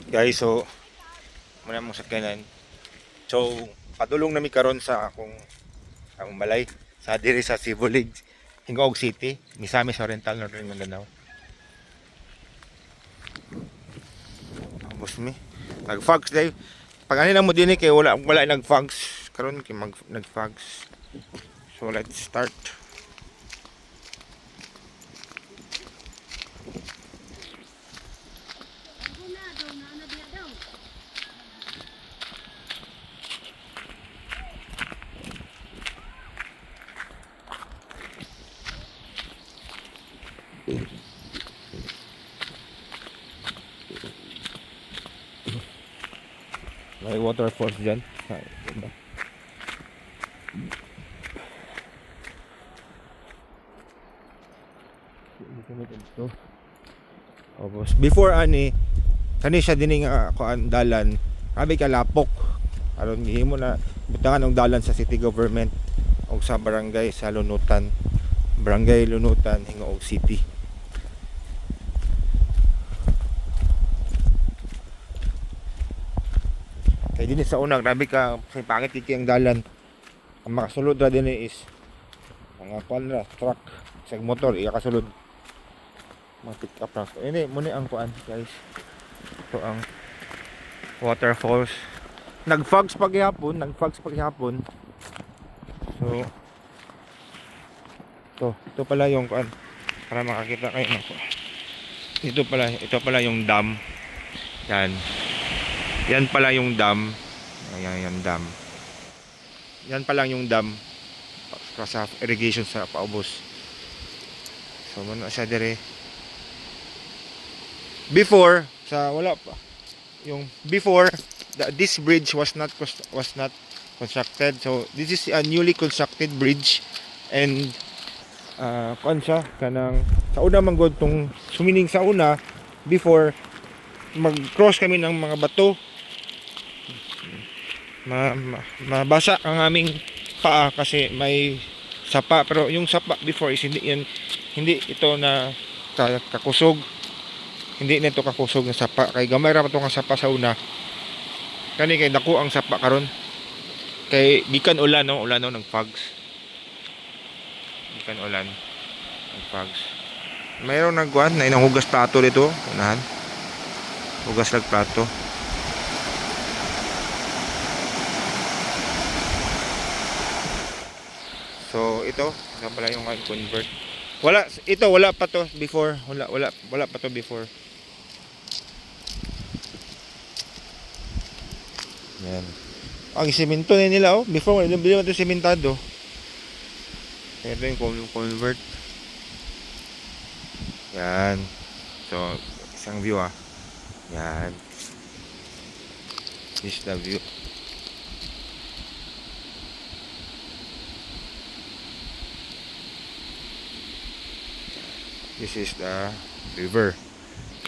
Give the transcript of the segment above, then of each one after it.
Guys, so muna mong sakyanan. So padulong nami karon sa akong balay sa diri sa Sibulig, Hingaog City, Misamis Oriental, Northern Mindanao. Tapos mi nag-fogs day. Pag ano lang mo din kay wala nag-fogs karon kay nag-fogs. So let's start. May waterfalls dyan. Tapos before ani kani siya dinhi nga kuan dalan, abi ka lapok. Aron gihimo na butangan og dalan sa city government o sa barangay sa Lunutan. Barangay Lunutan, Hingaog City. Kay dinhi sa una grabe ka sa pangit kiki ang dalan. Ang makasulod ra dinhi is mga kuan ra truck sa motor iya kasulod. Mga pick up lang. Ini muna ang kuan guys. Ito ang waterfalls. Nag-fogs paghapon. So ito pala yung kuan para makakita kayo ng kuan. Ito pala yung dam. Yan pala yung dam. Ayan dam. Yan pala yung dam sa irrigation sa paubos. So muna siya dire. Before sa wala pa yung before this bridge was not constructed, so this is a newly constructed bridge. And kuan siya kanang sa una man gud tong sumining sa una before mag-cross kami ng mga bato, mabasa ang aming paa kasi may sapa, pero yung sapa before is hindi ito na kakusog. Hindi nito kakusog ng sapa. Kay gamay ra pa itong sapa sa una. Kani kay dako ang sapa karon. Kay gikan ulan no nag-fogs. Gikan ulan nag-fogs. Mayroon nagkuan na inang hugas plato dito. Unahan. Hugas lag plato. So ito, na pala yung convert. Wala pa to before. Wala pa to before. Yan. Ang simento nila before wala din ito sementado. Ito yung convert. Yan. So isang view Yan. This is the view. This is the river.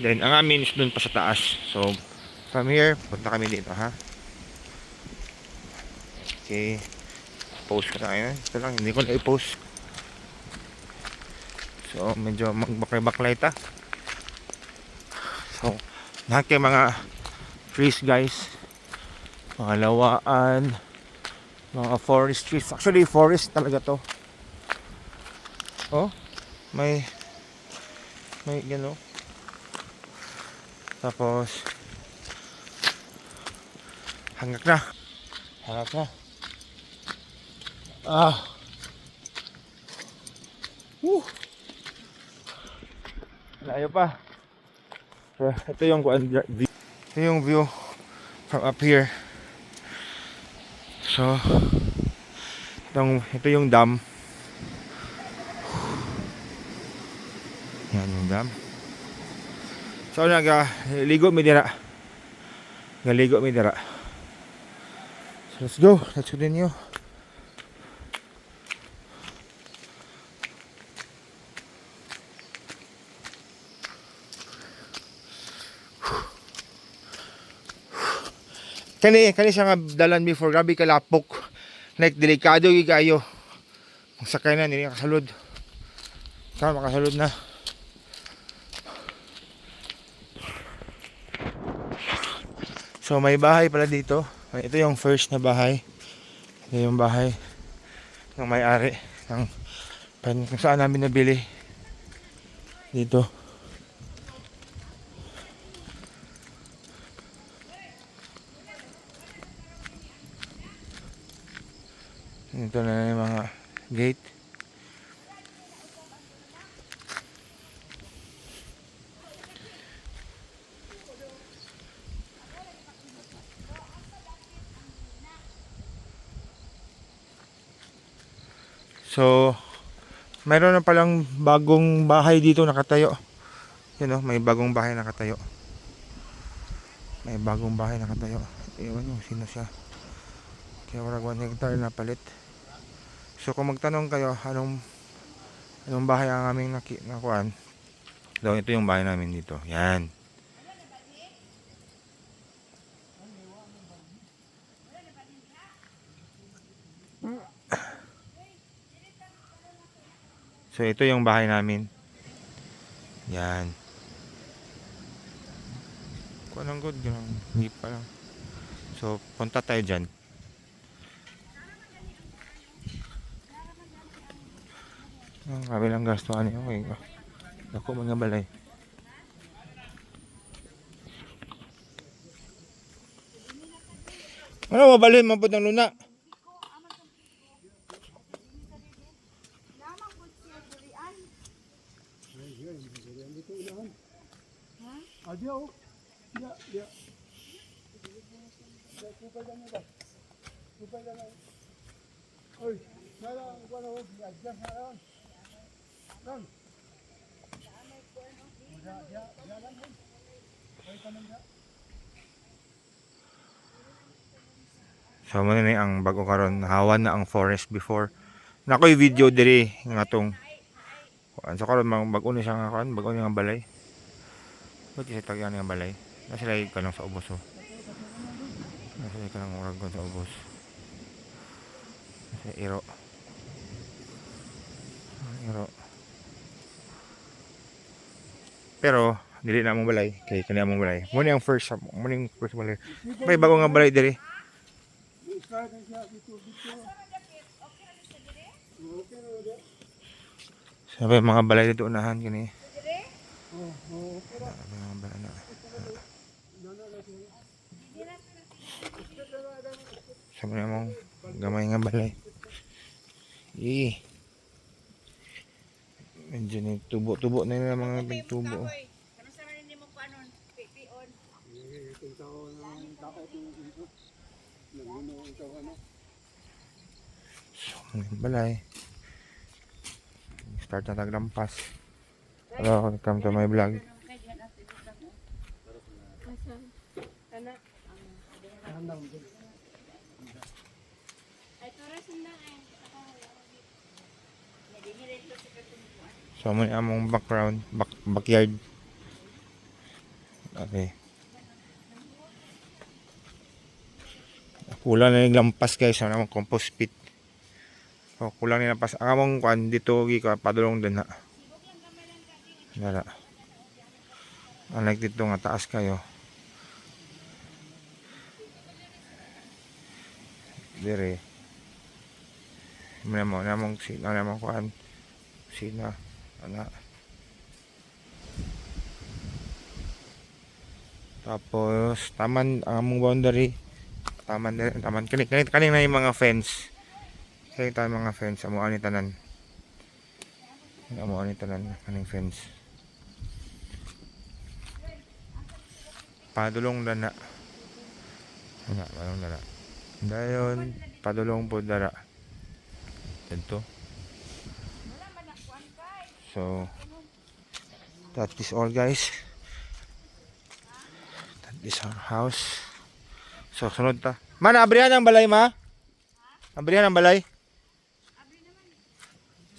Then ang amin is dun pa sa taas. So from here punta kami dito Okay. Post ko tayo. Ito lang, hindi ko na i-post. So medyo magbakay-baklay ta. So lahat kayo mga trees guys, mga lawaan, mga forest trees. Actually forest talaga to. May gano. Tapos hangak na. Layo pa. So ito yung view. Ito yung view from up here. So ito yung dam. Yan yung dam. So ligo mi dira. So let's go. Let's continue. Kani siya nga dalan before, grabe kalapok. Like delikado gyud kayo. Ang sakay na nila kasalod. Tama, makasalod na. So may bahay pala dito. Ito yung first na bahay. Ito yung bahay ng may-ari ng kung saan namin nabili dito. Ito na yung mga gate. So, mayroon na palang bagong bahay dito nakatayo. Yun o, may bagong bahay nakatayo. May bagong bahay nakatayo. Ewan nyo, sino siya. Kaya warag 1 hectare na palit. So, kung magtanong kayo, anong bahay ang aming nakuhaan? So, ito yung bahay namin dito. Yan. So, ito yung bahay namin. Yan. Kung anong good, hindi pa lang. So, punta tayo dyan. Ang kabilang gastuhan niyo. Okay. Ako mga balay. Ano mabalhin mo po ng luna? So mo na ang bago karon, hawan na ang forest before. Nakoy video diri nga tong. So karon bago ni siya nga kan, bago ni nga balay. Pati sa tagyan nga balay. Nasa lay kanang sa ubos oh. Nasa lay kanang urag sa ubos. Nasa iro. Iro. Pero dili na mong balay, kay kani among balay. Mo ni ang first balay. May bago nga balay diri. Sabi mga balay dito unahan kini. Mga balay na. Sabi na mong gamay nga balay. Medyo ni tubo-tubo na yung mga tubo. So, balay. Start na taglampas. Hello, welcome to my vlog. So, muna among background, backyard. Okay. Kulang na yung lampas guys, ano namang compost pit. So, kulang na lampas. Ang among kuan dito, padulong din na. Dala. Unlike dito nga taas kayo. Dire. Namang kuan. Sina. Ana. Tapos taman ang among boundary. Taman kani na yung mga fence. Kaya tayo mga fence amo ani tanan. Amo ani tanan kaning fence. Padulong dana. Nga, padulong dana. Dayon padulong po dara. Dito. So that is all guys. That is our house. So sunod ta. Man, abrihan ang balay ma? Abrihan ang balay?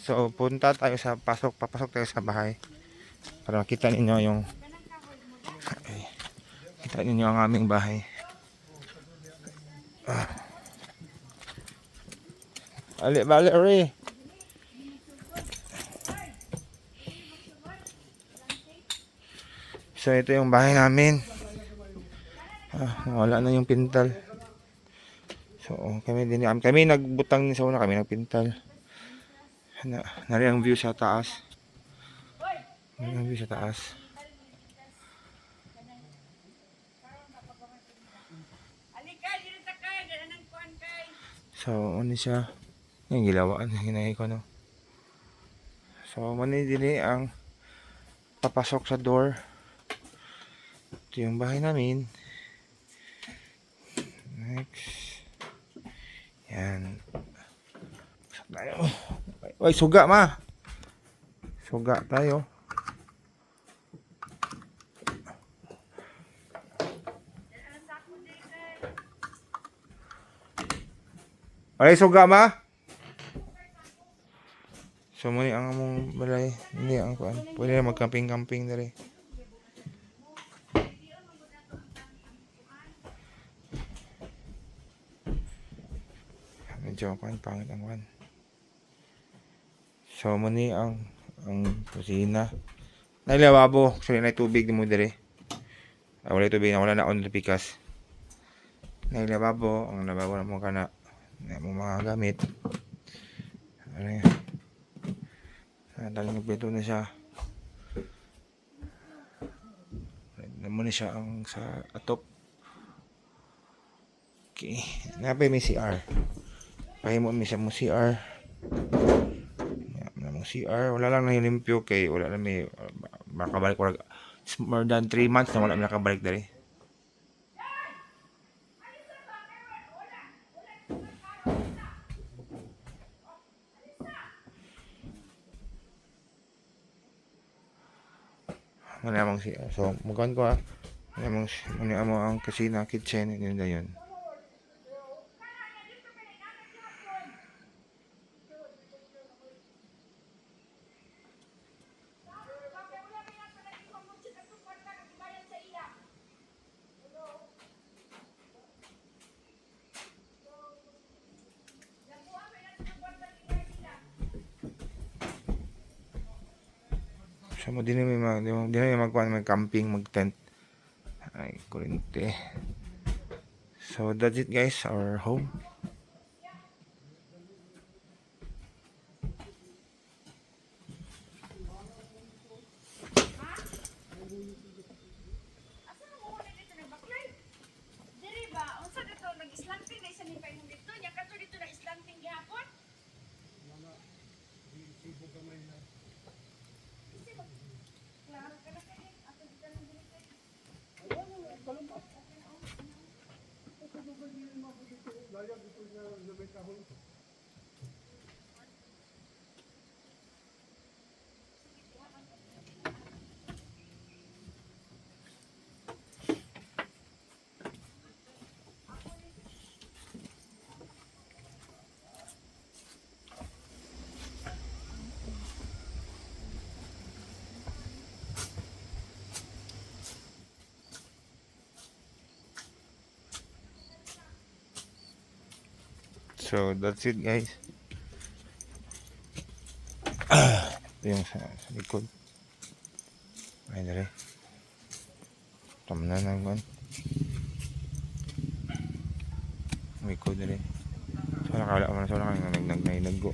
So punta tayo sa papasok tayo sa bahay. Para makita ninyo yung kita ninyo ang aming bahay. Bali, ori. So ito yung bahay namin. Wala na yung pintal. So, kami nagbutang sa una, kami nagpintal. Nari ang view sa taas. Nari ang view sa taas. So, ano siya? Yung gilawaan, hinahin ko, no? So, mani dili ang papasok sa door. Ito yung bahay namin. Next. Yan. Pasok tayo. Uy, suga, ma! Suga tayo. Alay, suga, ma! So, muni ang among balay. Hindi ang kuan. Pwede na mag-camping-camping na rin. Medyo kuan, pangit ang kuan. So, muni ang kusina. Nailababo. Actually, na tubig mo dire. Wala tubig na wala na on pikas. Nailababo. Ang lababo na mo kana. Na mo mga gamit. Ano yan? Daling beto na siya. Naman na siya ang sa atop. Okay. Napay may CR. Pahimo may siya mo CR. Mo CR. Wala lang na limpyo kay wala na may makabalik. More than 3 months na wala na nakabalik dali. Manamang CR. So, mukan ko manamang ang kusina, kitchen, yun na yun. So, di na may mag-camping, mag-tent. Ay, kurente. So, that's it guys, our home. So, that's it guys. Ito yung sa likod. Ay, dali. Tama na naman. Likod dali. So, nakala ko na sa wala kang naggo.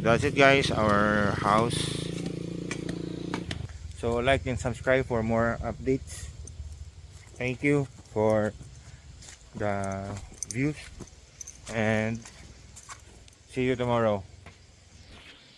That's it guys, our house. So like and subscribe for more updates. Thank you for the views and see you tomorrow.